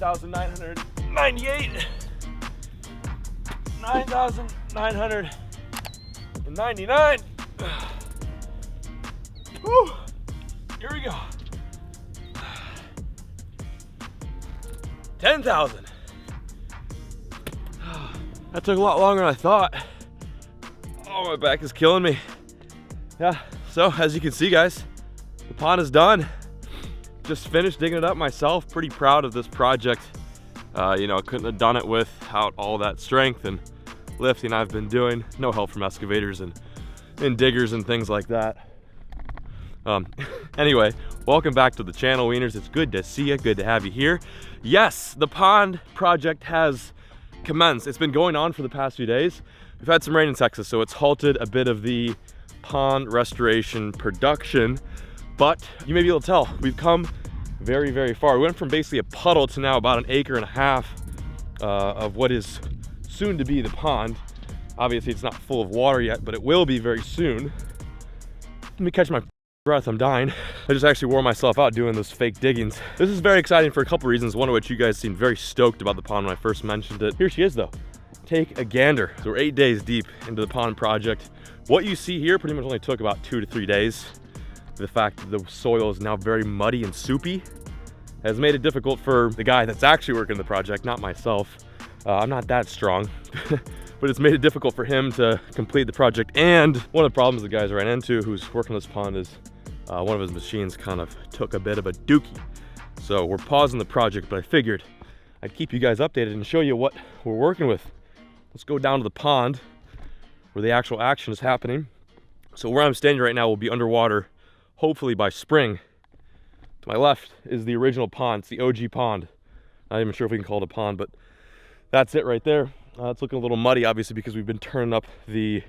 9,998, 9,999. Whew. Here we go. 10,000. That took a lot longer than I thought. Oh, my back is killing me. Yeah, so as you can see, guys, the pond is done. Just finished digging it up myself. Pretty proud of this project. You know, couldn't have done it without all that strength and lifting I've been doing. No help from excavators and diggers and things like that. Anyway, welcome back to the channel, Wieners. It's good to see you, good to have you here. Yes, the pond project has commenced. It's been going on for the past few days. We've had some rain in Texas, so it's halted a bit of the pond restoration production, but you may be able to tell, we've come very, very far. We went from basically a puddle to now about 1.5 acres of what is soon to be the pond. Obviously, it's not full of water yet, but it will be very soon. Let me catch my breath, I'm dying. I just actually wore myself out doing those fake diggings. This is very exciting for a couple reasons, one of which you guys seemed very stoked about the pond when I first mentioned it. Here she is though. Take a gander. So we're 8 days deep into the pond project. What you see here pretty much only took about 2 to 3 days. The fact that the soil is now very muddy and soupy has made it difficult for the guy that's actually working the project, not myself. I'm not that strong, but it's made it difficult for him to complete the project. And one of the problems the guys ran into who's working this pond is one of his machines kind of took a bit of a dookie. So we're pausing the project, but I figured I'd keep you guys updated and show you what we're working with. Let's go down to the pond where the actual action is happening. So where I'm standing right now will be underwater, hopefully by spring. To my left is the original pond. It's the OG pond. Not even sure if we can call it a pond, but that's it right there. It's looking a little muddy, obviously, because we've been turning up the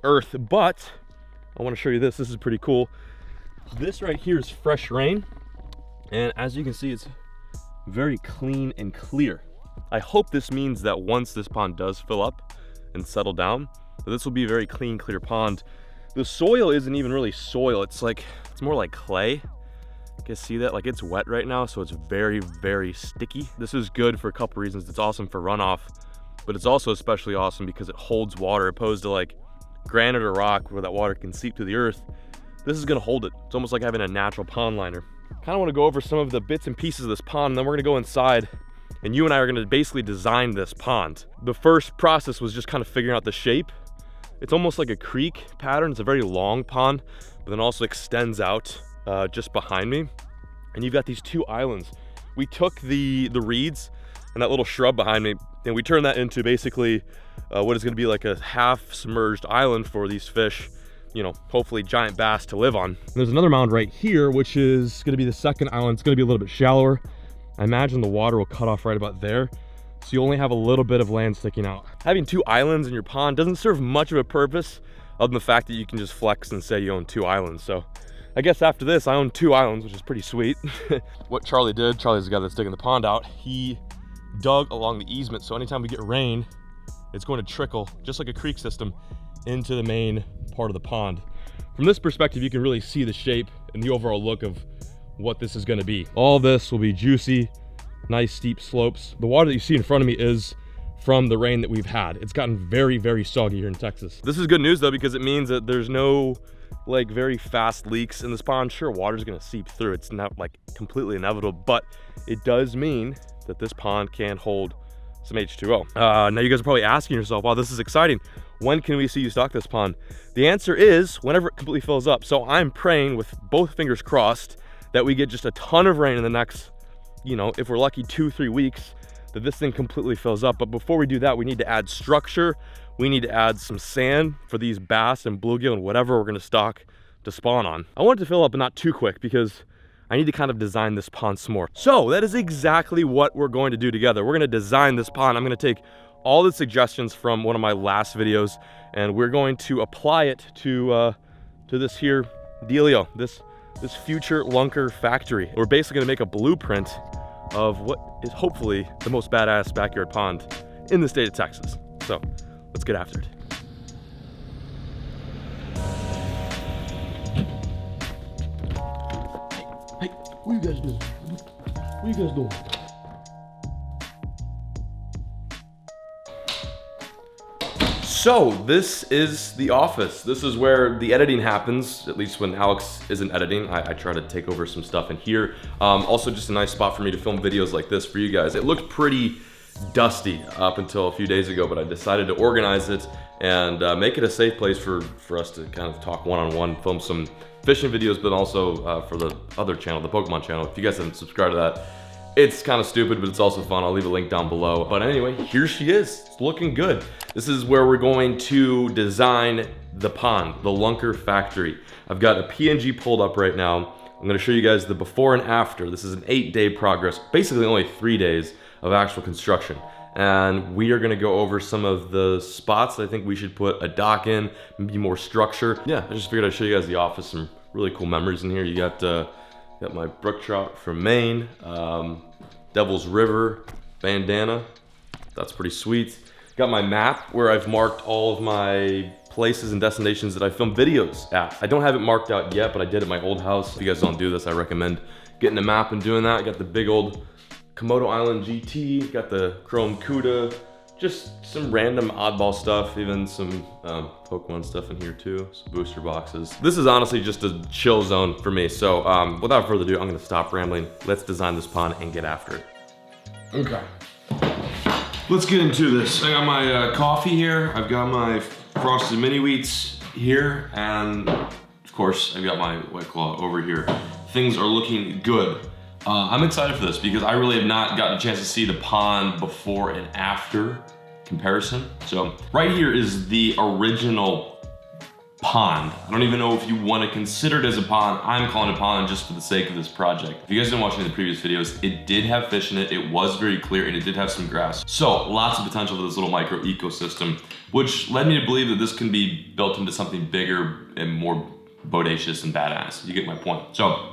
earth, but I want to show you this. This is pretty cool. This right here is fresh rain, and as you can see, it's very clean and clear. I hope this means that once this pond does fill up and settle down, that this will be a very clean, clear pond. The soil isn't even really soil. It's more like clay. You can see that, like, it's wet right now, so it's very, very sticky. This is good for a couple reasons. It's awesome for runoff, but it's also especially awesome because it holds water, opposed to like granite or rock where that water can seep through the earth. This is gonna hold it. It's almost like having a natural pond liner. Kind of want to go over some of the bits and pieces of this pond, and then we're gonna go inside and you and I are gonna basically design this pond. The first process was just kind of figuring out the shape. It's almost like a creek pattern. It's a very long pond, but then also extends out just behind me. And you've got these 2 islands. We took the reeds and that little shrub behind me, and we turned that into basically what is gonna be like a half submerged island for these fish, you know, hopefully giant bass to live on. And there's another mound right here, which is gonna be the second island. It's gonna be a little bit shallower. I imagine the water will cut off right about there, so you only have a little bit of land sticking out. Having 2 islands in your pond doesn't serve much of a purpose other than the fact that you can just flex and say you own 2 islands. So I guess after this, I own 2 islands, which is pretty sweet. What Charlie's the guy that's digging the pond out. He dug along the easement, so anytime we get rain, it's going to trickle, just like a creek system, into the main part of the pond. From this perspective, you can really see the shape and the overall look of what this is gonna be. All this will be juicy, nice steep slopes. The water that you see in front of me is from the rain that we've had. It's gotten very, very soggy here in Texas. This is good news though, because it means that there's no like very fast leaks in this pond. Sure, water's gonna seep through. It's not like completely inevitable, but it does mean that this pond can hold some H2O. Now you guys are probably asking yourself, wow, this is exciting. When can we see you stock this pond? The answer is whenever it completely fills up. So I'm praying with both fingers crossed that we get just a ton of rain in the next, you know, if we're lucky, 2-3 weeks, that this thing completely fills up. But before we do that, we need to add structure. We need to add some sand for these bass and bluegill and whatever we're gonna stock to spawn on. I want it to fill up, but not too quick, because I need to kind of design this pond some more. So that is exactly what we're going to do together. We're gonna design this pond. I'm gonna take all the suggestions from one of my last videos, and we're going to apply it to this here dealio, this future lunker factory. We're basically gonna make a blueprint of what is hopefully the most badass backyard pond in the state of Texas. So let's get after it. Hey, what you guys doing? What you guys doing? So this is the office. This is where the editing happens, at least when Alex isn't editing. I try to take over some stuff in here. Also just a nice spot for me to film videos like this for you guys. It looked pretty dusty up until a few days ago, but I decided to organize it and make it a safe place for us to kind of talk one-on-one, film some fishing videos, but also for the other channel, the Pokemon channel. If you guys haven't subscribed to that, it's kind of stupid, but it's also fun. I'll leave a link down below. But anyway, here she is. It's looking good. This is where we're going to design the pond, the Lunker Factory. I've got a PNG pulled up right now. I'm gonna show you guys the before and after. This is an 8-day progress, basically only 3 days of actual construction. And we are gonna go over some of the spots that I think we should put a dock in, maybe more structure. Yeah, I just figured I'd show you guys the office, some really cool memories in here. You got my brook trout from Maine, Devil's River bandana. That's pretty sweet. Got my map where I've marked all of my places and destinations that I film videos at. I don't have it marked out yet, but I did at my old house. If you guys don't do this, I recommend getting a map and doing that. I got the big old Komodo Island GT, got the Chrome Cuda, just some random oddball stuff, even some Pokemon stuff in here too, some booster boxes. This is honestly just a chill zone for me, so without further ado, I'm gonna stop rambling. Let's design this pond and get after it. Okay, let's get into this. I got my coffee here, I've got my frosted mini wheats here, and of course, I've got my White Claw over here. Things are looking good. I'm excited for this because I really have not gotten a chance to see the pond before and after comparison. So right here is the original pond. I don't even know if you want to consider it as a pond. I'm calling it a pond just for the sake of this project. If you guys didn't watch any of the previous videos, it did have fish in it. It was very clear and it did have some grass. So lots of potential for this little micro ecosystem, which led me to believe that this can be built into something bigger and more bodacious and badass. You get my point. So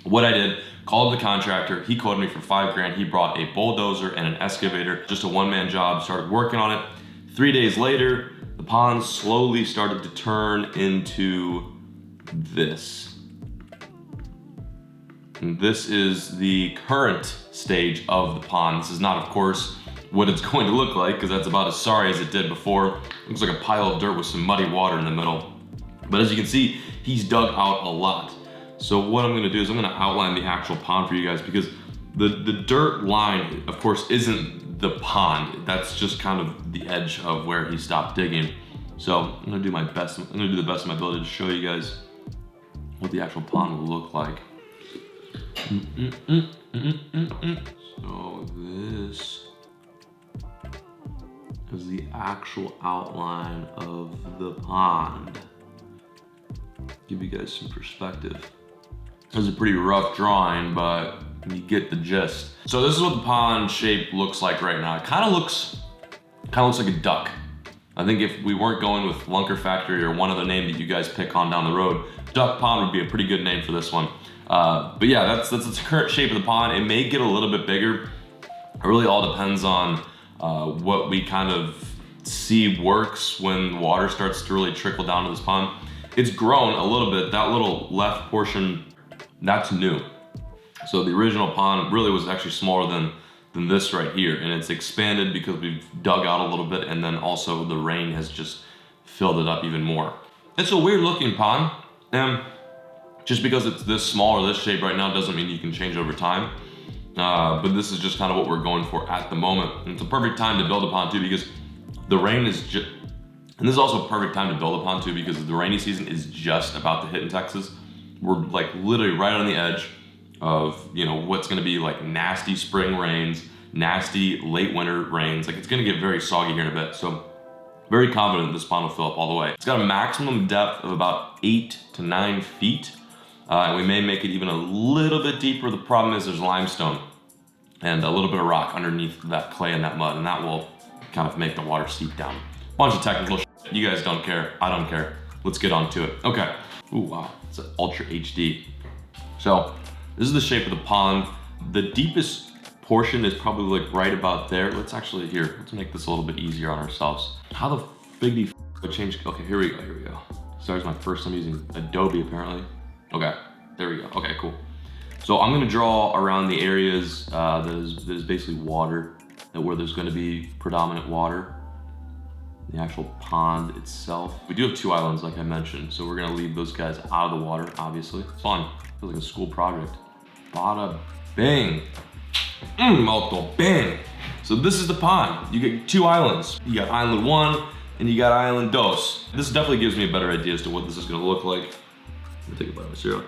what I did, called the contractor, he quoted me for $5 grand. He brought a bulldozer and an excavator, just a one-man job, started working on it. 3 days later, the pond slowly started to turn into this. And this is the current stage of the pond. This is not, of course, what it's going to look like, because that's about as sorry as it did before. It looks like a pile of dirt with some muddy water in the middle. But as you can see, he's dug out a lot. So what I'm gonna do is I'm gonna outline the actual pond for you guys, because the dirt line, of course, isn't the pond. That's just kind of the edge of where he stopped digging. So I'm gonna do my best. I'm gonna do the best of my ability to show you guys what the actual pond will look like. So this is the actual outline of the pond. Give you guys some perspective. This is a pretty rough drawing, but you get the gist. So this is what the pond shape looks like right now. It kind of looks like a duck. I think if we weren't going with Lunker Factory or one other name that you guys pick on down the road, Duck Pond would be a pretty good name for this one. But yeah, that's the current shape of the pond. It may get a little bit bigger. It really all depends on what we kind of see works when water starts to really trickle down to this pond. It's grown a little bit. That little left portion, that's new. So the original pond really was actually smaller than this right here, and it's expanded because we've dug out a little bit, and then also the rain has just filled it up even more. It's a weird looking pond, and just because it's this small or this shape right now doesn't mean you can change over time. But this is just kind of what we're going for at the moment. And it's a perfect time to build a pond too, because the rain is just, and this is also a perfect time to build a pond too, because the rainy season is just about to hit in Texas. We're like literally right on the edge of, you know, what's gonna be like nasty spring rains, nasty late winter rains. Like it's gonna get very soggy here in a bit. So very confident this pond will fill up all the way. It's got a maximum depth of about 8 to 9 feet. And we may make it even a little bit deeper. The problem is there's limestone and a little bit of rock underneath that clay and that mud, and that will kind of make the water seep down. Bunch of technical shit. You guys don't care, I don't care. Let's get on to it. Okay. Ooh, wow, it's an Ultra HD. So this is the shape of the pond. The deepest portion is probably like right about there. Let's make this a little bit easier on ourselves. How the fig do you change? Okay, here we go. Sorry, it's my first time using Adobe apparently. Okay, there we go. Okay, cool. So I'm gonna draw around the areas that is basically water, where there's gonna be predominant water. The actual pond itself. We do have 2 islands, like I mentioned, so we're gonna leave those guys out of the water, obviously. It's fun, feels like a school project. Bada bing. Multiple bang. So this is the pond. You get 2 islands. You got island 1 and you got island 2. This definitely gives me a better idea as to what this is gonna look like. Let me take a bite of my cereal.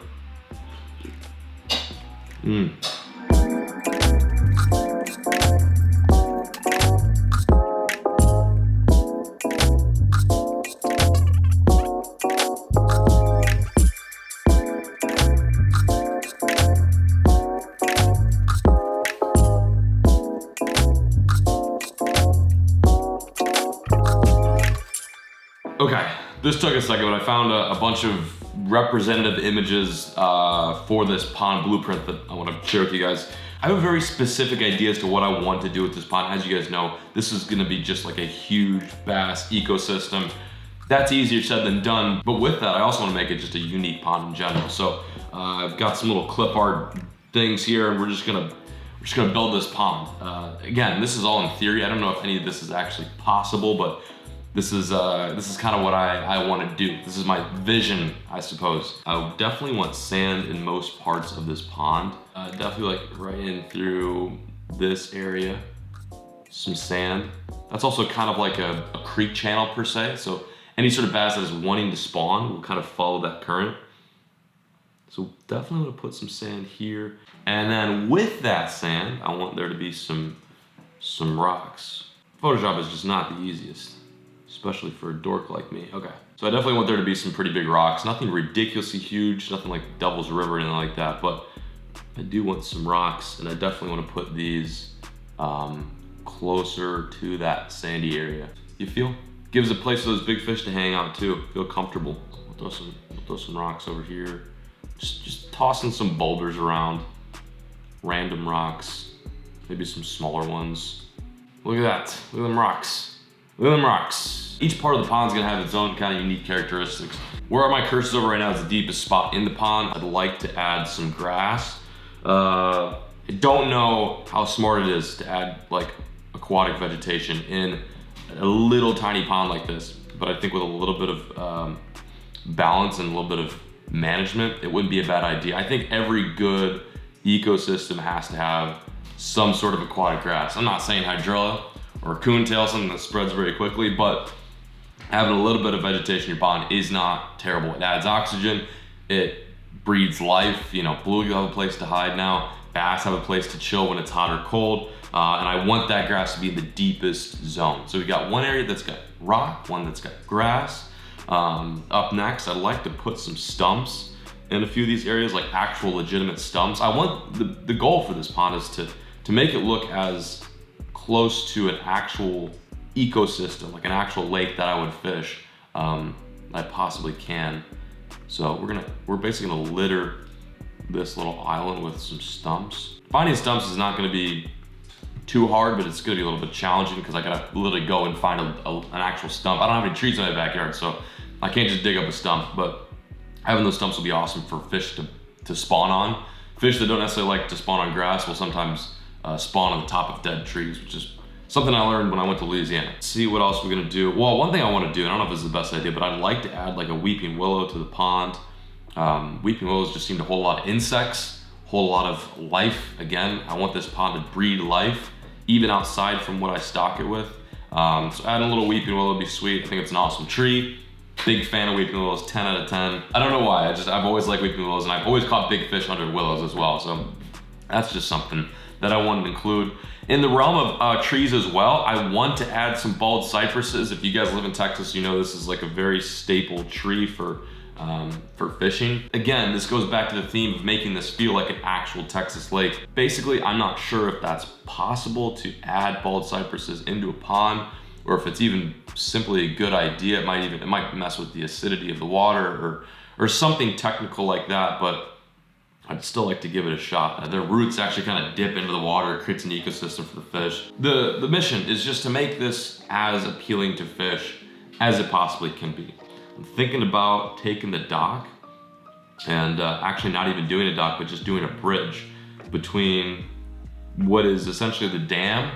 Okay, this took a second, but I found a bunch of representative images for this pond blueprint that I want to share with you guys. I have a very specific idea as to what I want to do with this pond. As you guys know, this is going to be just like a huge, vast ecosystem. That's easier said than done, but with that, I also want to make it just a unique pond in general. So I've got some little clip art things here, and we're just gonna build this pond. Again, this is all in theory. I don't know if any of this is actually possible, but this is kind of what I want to do. This is my vision, I suppose. I definitely want sand in most parts of this pond. Definitely like right in through this area, some sand. That's also kind of like a creek channel per se. So any sort of bass that is wanting to spawn will kind of follow that current. So definitely want to put some sand here. And then with that sand, I want there to be some rocks. Photoshop is just not the easiest, especially for a dork like me. Okay, so I definitely want there to be some pretty big rocks. Nothing ridiculously huge, nothing like Devil's River or anything like that, but I do want some rocks, and I definitely want to put these closer to that sandy area. You feel? Gives a place for those big fish to hang out too. Feel comfortable. We'll throw some rocks over here. Just tossing some boulders around. Random rocks. Maybe some smaller ones. Look at that. Look at them rocks. Look at them rocks. Each part of the pond is gonna have its own kind of unique characteristics. Where my cursor's over right now is the deepest spot in the pond. I'd like to add some grass. I don't know how smart it is to add like aquatic vegetation in a little tiny pond like this, but I think with a little bit of balance and a little bit of management, it wouldn't be a bad idea. I think every good ecosystem has to have some sort of aquatic grass. I'm not saying hydrilla or coontail, something that spreads very quickly, but having a little bit of vegetation in your pond is not terrible. It adds oxygen, it breeds life. You know, beluga have a place to hide now, bass have a place to chill when it's hot or cold, and I want that grass to be in the deepest zone. So we got one area that's got rock, one that's got grass. Up next, I'd like to put some stumps in a few of these areas, like actual legitimate stumps. I want the goal for this pond is to make it look as close to an actual ecosystem, like an actual lake that I would fish, I possibly can. So we're basically gonna litter this little island with some stumps. Finding stumps is not gonna be too hard, but it's gonna be a little bit challenging because I gotta literally go and find an actual stump. I don't have any trees in my backyard, so I can't just dig up a stump, but having those stumps will be awesome for fish to spawn on. Fish that don't necessarily like to spawn on grass will sometimes spawn on the top of dead trees, which is something I learned when I went to Louisiana. Let's see what else we're gonna do. Well, one thing I wanna do, and I don't know if this is the best idea, but I'd like to add like a weeping willow to the pond. Weeping willows just seem to hold a lot of insects, hold a lot of life. Again, I want this pond to breed life, even outside from what I stock it with. So adding a little weeping willow would be sweet. I think it's an awesome tree. Big fan of weeping willows, 10 out of 10. I don't know why, I've always liked weeping willows, and I've always caught big fish under willows as well. So that's just something that I wanted to include. In the realm of trees as well, I want to add some bald cypresses. If you guys live in Texas, you know this is like a very staple tree for fishing. Again, this goes back to the theme of making this feel like an actual Texas lake. Basically, I'm not sure if that's possible to add bald cypresses into a pond, or if it's even simply a good idea. It might mess with the acidity of the water or something technical like that, but I'd still like to give it a shot. Their roots actually kind of dip into the water, it creates an ecosystem for the fish. The mission is just to make this as appealing to fish as it possibly can be. I'm thinking about taking the dock and actually not even doing a dock, but just doing a bridge between what is essentially the dam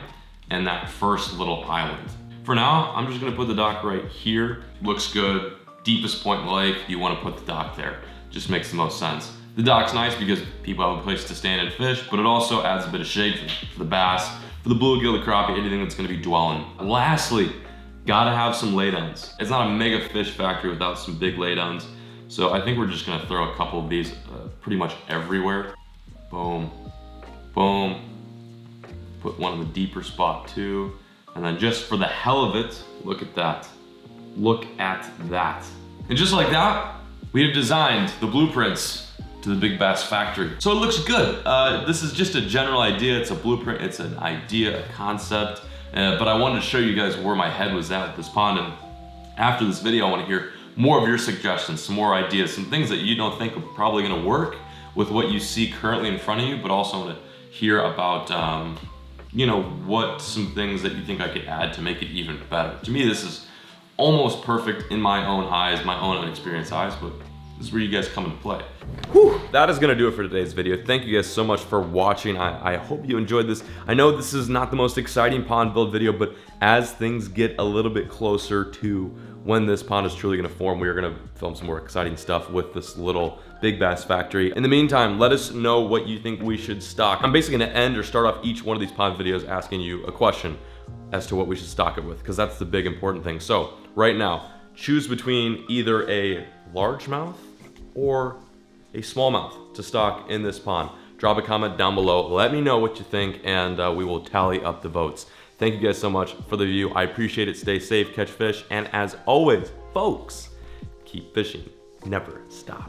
and that first little island. For now, I'm just gonna put the dock right here. Looks good. Deepest point in the lake, you wanna put the dock there. Just makes the most sense. The dock's nice because people have a place to stand and fish, but it also adds a bit of shade for the bass, for the bluegill, the crappie, anything that's gonna be dwelling. Lastly, gotta have some laydowns. It's not a mega fish factory without some big laydowns. So I think we're just gonna throw a couple of these pretty much everywhere. Boom, boom. Put one in the deeper spot too. And then just for the hell of it, look at that. Look at that. And just like that, we have designed the blueprints to the Big Bass Factory. So it looks good. This is just a general idea. It's a blueprint, it's an idea, a concept. But I wanted to show you guys where my head was at with this pond. And after this video, I want to hear more of your suggestions, some more ideas, some things that you don't think are probably gonna work with what you see currently in front of you, but also want to hear about, you know, what some things that you think I could add to make it even better. To me, this is almost perfect in my own eyes, my own unexperienced eyes, but this is where you guys come into play. Whew, that is gonna do it for today's video. Thank you guys so much for watching. I hope you enjoyed this. I know this is not the most exciting pond build video, but as things get a little bit closer to when this pond is truly gonna form, we are gonna film some more exciting stuff with this little Big Bass Factory. In the meantime, let us know what you think we should stock. I'm basically gonna end or start off each one of these pond videos asking you a question as to what we should stock it with, because that's the big important thing. So right now, choose between either a largemouth or a smallmouth to stock in this pond. Drop a comment down below, let me know what you think, and we will tally up the votes. Thank you guys so much for the view. I appreciate it. Stay safe, catch fish, and as always, folks, keep fishing, never stop.